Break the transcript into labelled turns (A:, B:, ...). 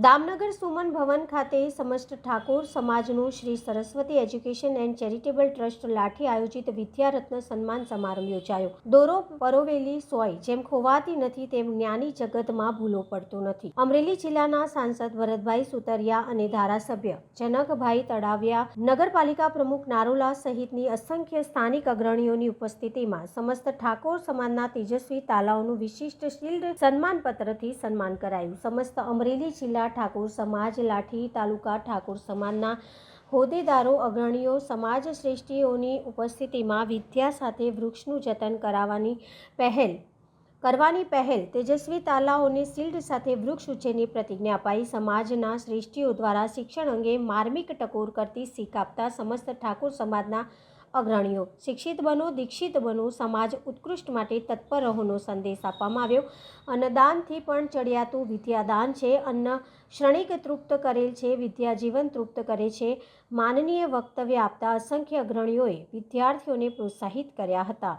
A: દામનગર સુમન ભવન ખાતે સમસ્ત ઠાકોર સમાજનું Shri Saraswati education and charitable trust Lathi આયોજિત વિદ્યારત્ન સન્માન સમારંભ યોજાયો। દોરો પરોવેલી સોય જેમ ખોવાતી નથી તેમ જ્ઞાની જગતમાં ભૂલો પડતો નથી। અમરેલી જિલ્લાના સાંસદ ભરતભાઈ સુતરિયા અને ધારાસભ્ય જનકભાઈ તળાવિયા, નગરપાલિકા પ્રમુખ નારોલા સહિતની અસંખ્ય સ્થાનિક અગ્રણીઓની ઉપસ્થિતિમાં સમસ્ત ઠાકોર સમાજના તેજસ્વી તાલાઓનું વિશિષ્ટ શિલ્ડ સન્માનપત્રથી સન્માન કરાયું। સમસ્ત અમરેલી જિલ્લા ઠાકોર સમાજ લાઠી તાલુકા ઠાકોર સમાજના હોદ્દેદારો, અગ્રણીઓ, સમાજ શ્રેષ્ઠીઓની ઉપસ્થિતિમાં વિદ્યા સાથે વૃક્ષનું જતન કરવાની પહેલ તેજસ્વી તાલાઓને શિલ્ડ સાથે વૃક્ષ ઉછેરની પ્રતિજ્ઞા અપાઈ। સમાજના શ્રેષ્ઠીઓ દ્વારા શિક્ષણ અંગે માર્મિક ટકોર કરતી શીખ આપતા સમસ્ત ઠાકોર સમાજના અગ્રણીઓ શિક્ષિત બનો, દીક્ષિત બનો, સમાજ ઉત્કૃષ્ટ માટે તત્પર રહોનો સંદેશ આપવામાં આવ્યો। અન્નદાનથી પણ ચડિયાતું વિદ્યાદાન છે। અન્ન ક્ષણિક તૃપ્ત કરેલ છે, વિદ્યા જીવન તૃપ્ત કરે છે। માનનીય વક્તવ્ય આપતા અસંખ્ય અગ્રણીઓએ વિદ્યાર્થીઓને પ્રોત્સાહિત કર્યા હતા।